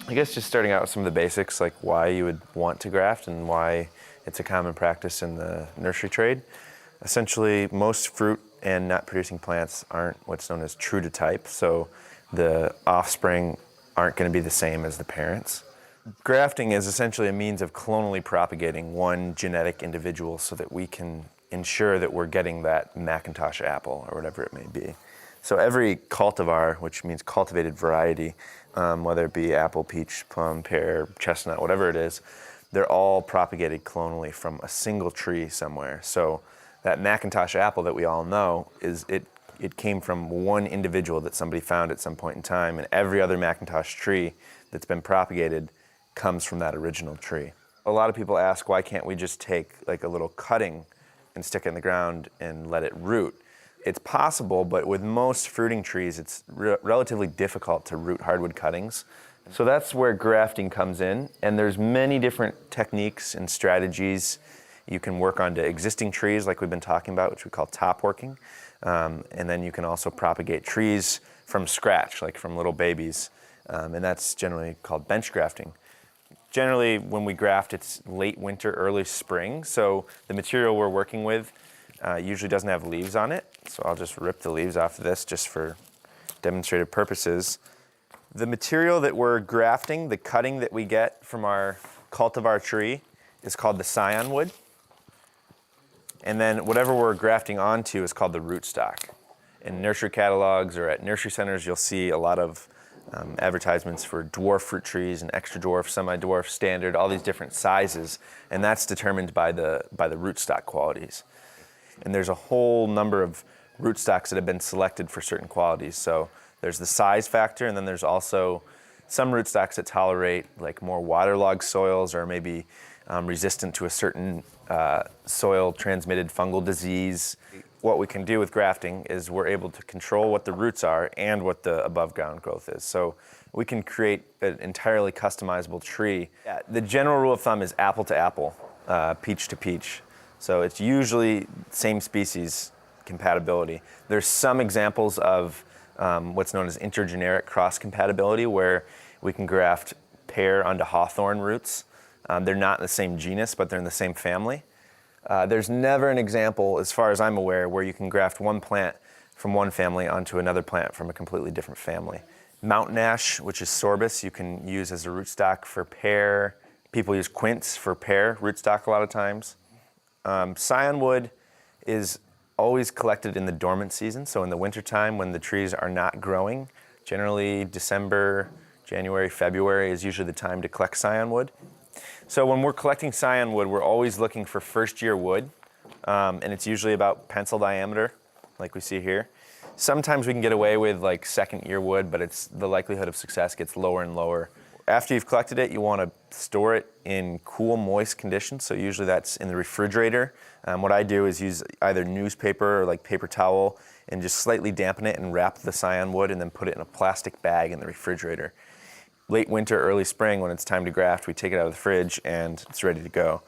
I guess just starting out with some of the basics, like why you would want to graft and why it's a common practice in the nursery trade. Essentially, most fruit and nut-producing plants aren't what's known as true to type, so the offspring aren't going to be the same as the parents. Grafting is essentially a means of clonally propagating one genetic individual so that we can ensure that we're getting that Macintosh apple or whatever it may be. So every cultivar, which means cultivated variety, whether it be apple, peach, plum, pear, chestnut, whatever it is, they're all propagated clonally from a single tree somewhere. So that Macintosh apple that we all know, it came from one individual that somebody found at some point in time, and every other Macintosh tree that's been propagated comes from that original tree. A lot of people ask, why can't we just take like a little cutting and stick it in the ground and let it root? It's possible, but with most fruiting trees, it's relatively difficult to root hardwood cuttings. So that's where grafting comes in, and there's many different techniques and strategies you can work onto existing trees like we've been talking about, which we call top working. And then you can also propagate trees from scratch, like from little babies, and that's generally called bench grafting. Generally, when we graft, it's late winter, early spring, so the material we're working with usually doesn't have leaves on it, so I'll just rip the leaves off of this just for demonstrative purposes. The material that we're grafting, the cutting that we get from our cultivar tree, is called the scion wood. And then whatever we're grafting onto is called the rootstock. In nursery catalogs or at nursery centers, you'll see a lot of advertisements for dwarf fruit trees and extra dwarf, semi-dwarf, standard, all these different sizes, and that's determined by the rootstock qualities. And there's a whole number of rootstocks that have been selected for certain qualities. So there's the size factor, and then there's also some rootstocks that tolerate like more waterlogged soils or maybe resistant to a certain soil-transmitted fungal disease. What we can do with grafting is we're able to control what the roots are and what the above ground growth is. So we can create an entirely customizable tree. Yeah, the general rule of thumb is apple to apple, peach to peach. So it's usually same species compatibility. There's some examples of what's known as intergeneric cross compatibility, where we can graft pear onto hawthorn roots. They're not in the same genus, but they're in the same family. There's never an example, as far as I'm aware, where you can graft one plant from one family onto another plant from a completely different family. Mountain ash, which is sorbus, you can use as a rootstock for pear. People use quince for pear rootstock a lot of times. Scion wood is always collected in the dormant season, so in the wintertime when the trees are not growing. Generally December, January, February is usually the time to collect scion wood. So when we're collecting scion wood, we're always looking for first year wood, and it's usually about pencil diameter, like we see here. Sometimes we can get away with like second year wood, but the likelihood of success gets lower and lower. After you've collected it, you want to store it in cool, moist conditions, so usually that's in the refrigerator. What I do is use either newspaper or like paper towel and just slightly dampen it and wrap the scion wood and then put it in a plastic bag in the refrigerator. Late winter, early spring, when it's time to graft, we take it out of the fridge and it's ready to go.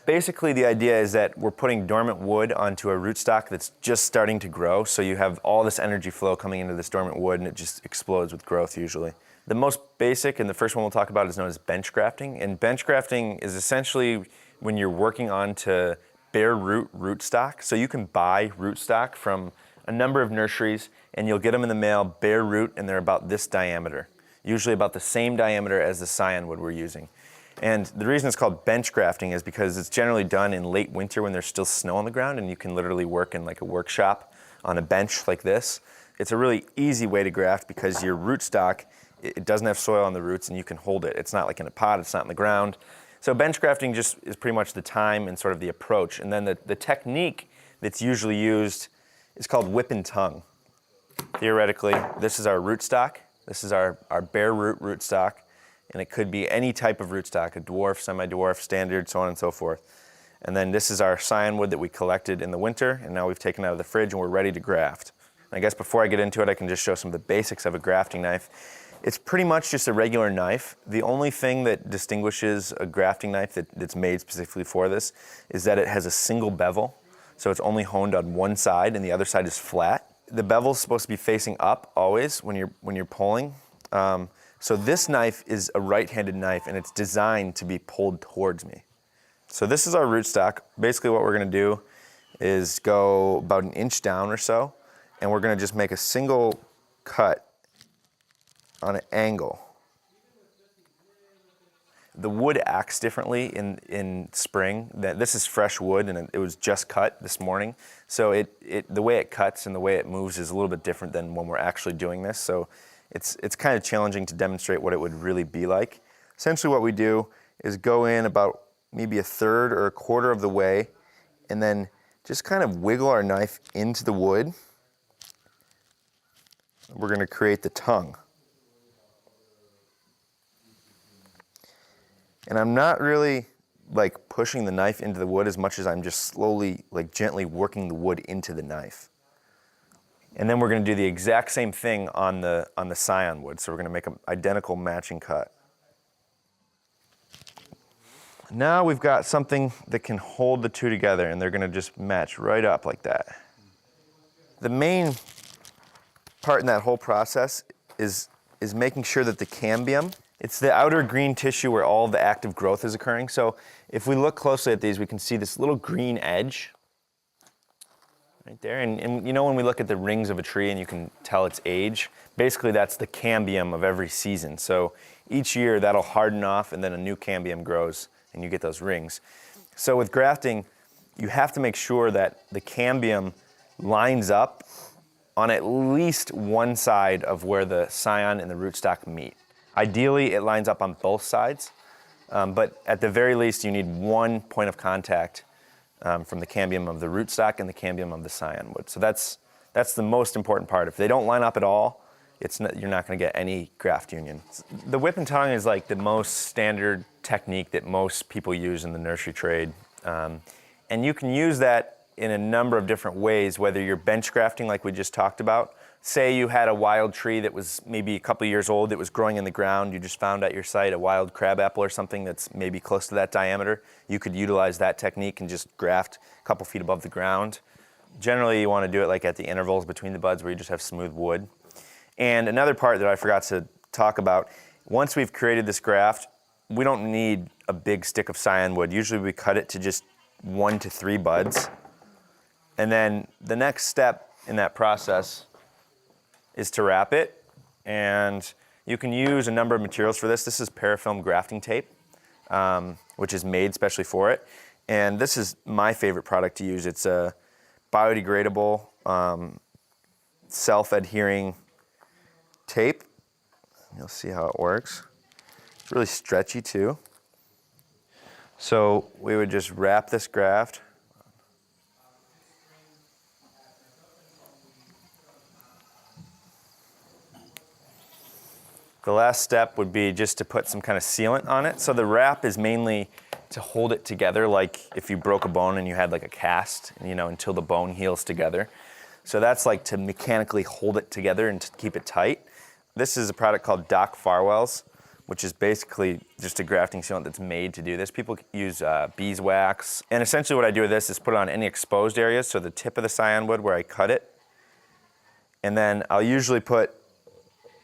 Basically, the idea is that we're putting dormant wood onto a rootstock that's just starting to grow, so you have all this energy flow coming into this dormant wood and it just explodes with growth usually. The most basic, and the first one we'll talk about, is known as bench grafting. And bench grafting is essentially when you're working onto bare rootstock. So you can buy rootstock from a number of nurseries and you'll get them in the mail bare root, and they're about this diameter. Usually about the same diameter as the scion wood we're using. And the reason it's called bench grafting is because it's generally done in late winter when there's still snow on the ground, and you can literally work in like a workshop on a bench like this. It's a really easy way to graft because your rootstock, it doesn't have soil on the roots and you can hold it. It's not like in a pot, it's not in the ground. So bench grafting just is pretty much the time and sort of the approach. And then the technique that's usually used is called whip and tongue. Theoretically, this is our rootstock. This is our bare rootstock, and it could be any type of rootstock, a dwarf, semi-dwarf, standard, so on and so forth. And then this is our scion wood that we collected in the winter, and now we've taken it out of the fridge and we're ready to graft. And I guess before I get into it, I can just show some of the basics of a grafting knife. It's pretty much just a regular knife. The only thing that distinguishes a grafting knife that's made specifically for this is that it has a single bevel, so it's only honed on one side and the other side is flat. The bevel's supposed to be facing up always when you're pulling, So this knife is a right-handed knife and it's designed to be pulled towards me. So this is our rootstock. Basically what we're gonna do is go about an inch down or so, and we're gonna just make a single cut on an angle. The wood acts differently in spring. This is fresh wood and it was just cut this morning. So the way it cuts and the way it moves is a little bit different than when we're actually doing this. So it's kind of challenging to demonstrate what it would really be like. Essentially what we do is go in about maybe a third or a quarter of the way and then just kind of wiggle our knife into the wood. We're going to create the tongue. And I'm not really like pushing the knife into the wood as much as I'm just slowly, like gently working the wood into the knife. And then we're going to do the exact same thing on the scion wood. So we're going to make an identical matching cut. Now we've got something that can hold the two together and they're going to just match right up like that. The main part in that whole process is making sure that the cambium, it's the outer green tissue where all the active growth is occurring. So if we look closely at these, we can see this little green edge right there. And you know when we look at the rings of a tree and you can tell its age, basically that's the cambium of every season. So each year that'll harden off and then a new cambium grows and you get those rings. So with grafting, you have to make sure that the cambium lines up on at least one side of where the scion and the rootstock meet. Ideally, it lines up on both sides, but at the very least, you need one point of contact from the cambium of the rootstock and the cambium of the scion wood. So that's the most important part. If they don't line up at all, you're not going to get any graft union. The whip and tongue is like the most standard technique that most people use in the nursery trade. And you can use that in a number of different ways, whether you're bench grafting like we just talked about. Say you had a wild tree that was maybe a couple years old that was growing in the ground. You just found at your site a wild crabapple or something that's maybe close to that diameter. You could utilize that technique and just graft a couple feet above the ground. Generally, you want to do it like at the intervals between the buds where you just have smooth wood. And another part that I forgot to talk about, once we've created this graft, we don't need a big stick of scion wood. Usually we cut it to just 1 to 3 buds. And then the next step in that process is to wrap it. And you can use a number of materials for this. This is parafilm grafting tape, which is made specially for it. And this is my favorite product to use. It's a biodegradable, self-adhering tape. You'll see how it works. It's really stretchy too. So we would just wrap this graft. The last step would be just to put some kind of sealant on it. So the wrap is mainly to hold it together, like if you broke a bone and you had like a cast, until the bone heals together. So that's like to mechanically hold it together and to keep it tight. This is a product called Doc Farwell's, which is basically just a grafting sealant that's made to do this. People use beeswax. And essentially what I do with this is put it on any exposed areas, so the tip of the scion wood where I cut it. And then I'll usually put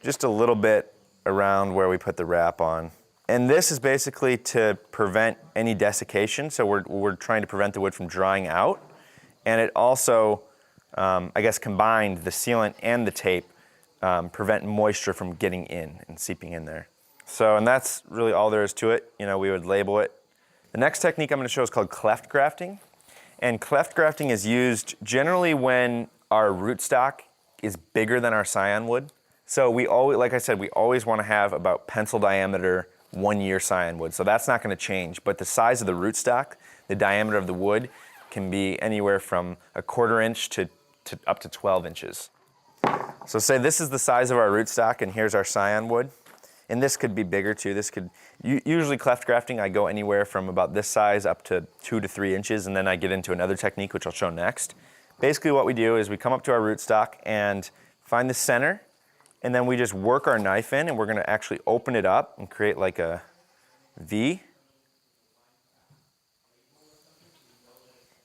just a little bit around where we put the wrap on. And this is basically to prevent any desiccation. So we're trying to prevent the wood from drying out. And it also, combined, the sealant and the tape prevent moisture from getting in and seeping in there. So, and that's really all there is to it. We would label it. The next technique I'm going to show is called cleft grafting. And cleft grafting is used generally when our rootstock is bigger than our scion wood. So we always, like I said, we always want to have about pencil diameter 1-year scion wood. So that's not going to change. But the size of the rootstock, the diameter of the wood, can be anywhere from 1/4 inch to up to 12 inches. So say this is the size of our rootstock and here's our scion wood. And this could be bigger too. This could, usually cleft grafting, I go anywhere from about this size up to 2 to 3 inches, and then I get into another technique, which I'll show next. Basically what we do is we come up to our rootstock and find the center, and then we just work our knife in, and we're going to actually open it up and create like a V.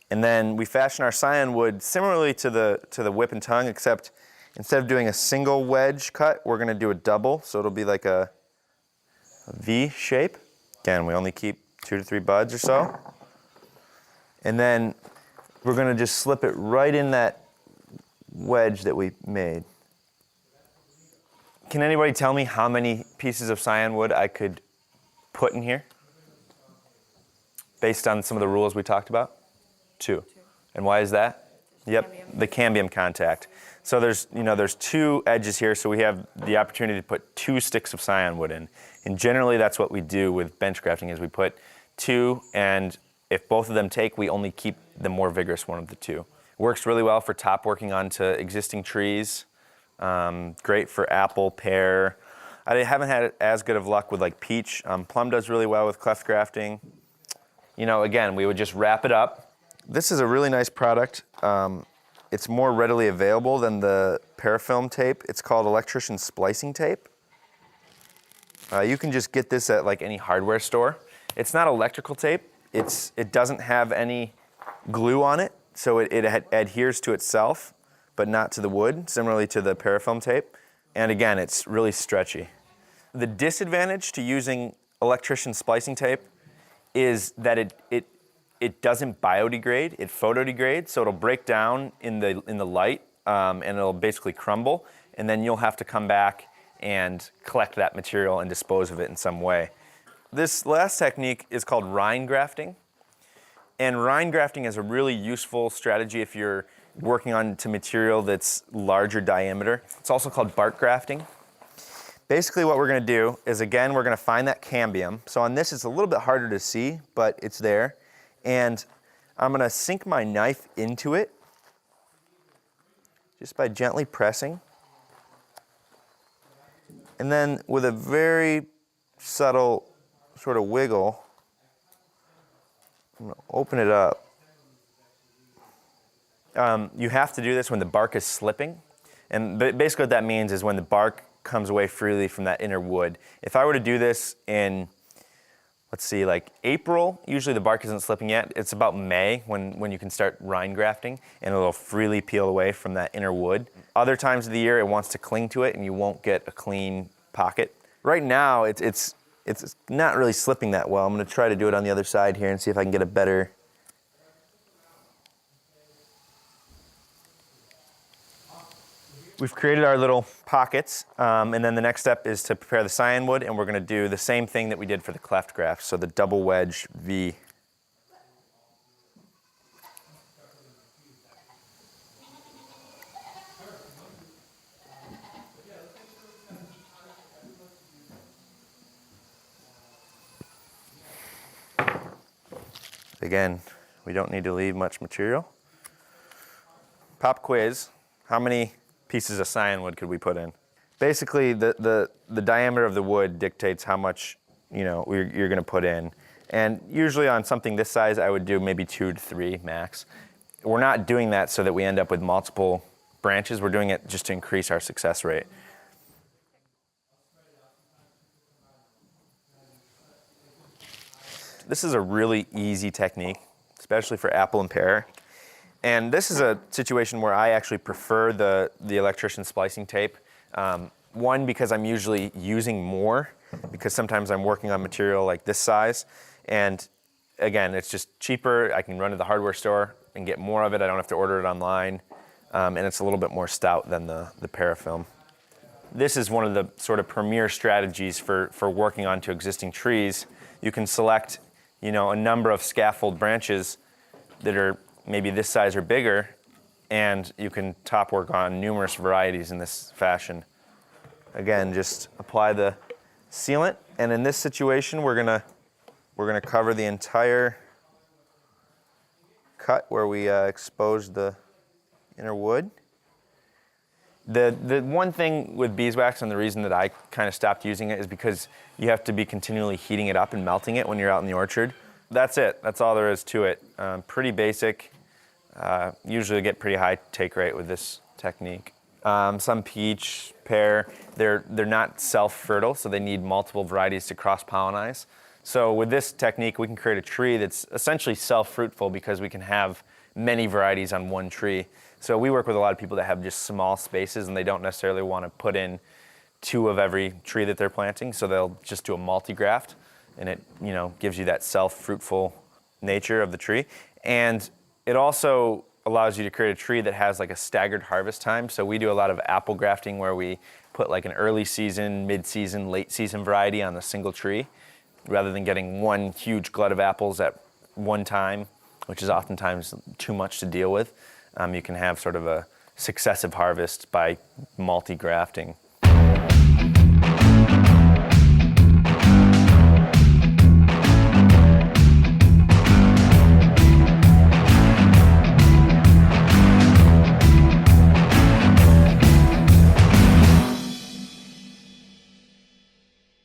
And then we fashion our scion wood similarly to the whip and tongue, except instead of doing a single wedge cut, we're going to do a double. So it'll be like a a V shape. Again, we only keep 2 to 3 buds or so. And then we're gonna just slip it right in that wedge that we made. Can anybody tell me how many pieces of cyan wood I could put in here? Based on some of the rules we talked about? 2. And why is that? Yep, the cambium contact. So there's 2 edges here, so we have the opportunity to put 2 sticks of cyan wood in. And generally that's what we do with bench grafting is we put 2, and if both of them take, we only keep the more vigorous one of the 2. Works really well for top working onto existing trees. Great for apple, pear. I haven't had as good of luck with like peach. Plum does really well with cleft grafting. Again, we would just wrap it up. This is a really nice product. It's more readily available than the parafilm tape. It's called electrician splicing tape. You can just get this at like any hardware store. It's not electrical tape. It doesn't have any glue on it, so it adheres to itself, but not to the wood, similarly to the parafilm tape. And again, it's really stretchy. The disadvantage to using electrician splicing tape is that it doesn't biodegrade, it photodegrades, so it'll break down in the light and it'll basically crumble, and then you'll have to come back and collect that material and dispose of it in some way. This last technique is called rind grafting, and rind grafting is a really useful strategy if you're working on to material that's larger diameter. It's also called bark grafting. Basically what we're gonna do is, again, we're gonna find that cambium. So on this, it's a little bit harder to see, but it's there. And I'm gonna sink my knife into it just by gently pressing. And then with a very subtle sort of wiggle, I'm gonna open it up. You have to do this when the bark is slipping. And basically what that means is when the bark comes away freely from that inner wood. If I were to do this in, let's see, like April, usually the bark isn't slipping yet. It's about May when you can start rind grafting, and it'll freely peel away from that inner wood. Other times of the year, it wants to cling to it, and you won't get a clean pocket. Right now, it's not really slipping that well. I'm gonna try to do it on the other side here and see if I can get a better. We've created our little pockets, and then the next step is to prepare the cyan wood, and we're gonna do the same thing that we did for the cleft graft, so the double wedge V. Again, we don't need to leave much material. Pop quiz, how many pieces of cyan wood could we put in? Basically, the diameter of the wood dictates how much you're gonna put in. And usually on something this size, I would do maybe 2 to 3 max. We're not doing that so that we end up with multiple branches. We're doing it just to increase our success rate. This is a really easy technique, especially for apple and pear. And this is a situation where I actually prefer the electrician splicing tape. One, because I'm usually using more, because sometimes I'm working on material like this size. And again, it's just cheaper. I can run to the hardware store and get more of it. I don't have to order it online. And it's a little bit more stout than the parafilm. This is one of the sort of premier strategies for working onto existing trees. You can select a number of scaffold branches that are maybe this size or bigger, and you can top work on numerous varieties in this fashion. Again, just apply the sealant, and in this situation, we're gonna cover the entire cut where we exposed the inner wood. The one thing with beeswax, and the reason that I kind of stopped using it, is because you have to be continually heating it up and melting it when you're out in the orchard. That's it. That's all there is to it. Pretty basic. Usually get pretty high take rate with this technique. Some peach, pear, they're not self-fertile, so they need multiple varieties to cross-pollinize. So with this technique, we can create a tree that's essentially self-fruitful because we can have many varieties on one tree. So we work with a lot of people that have just small spaces and they don't necessarily want to put in 2 of every tree that they're planting. So they'll just do a multi-graft, and it, gives you that self-fruitful nature of the tree. And it also allows you to create a tree that has like a staggered harvest time. So we do a lot of apple grafting where we put like an early season, mid-season, late season variety on a single tree, rather than getting one huge glut of apples at one time, which is oftentimes too much to deal with. You can have sort of a successive harvest by multi-grafting.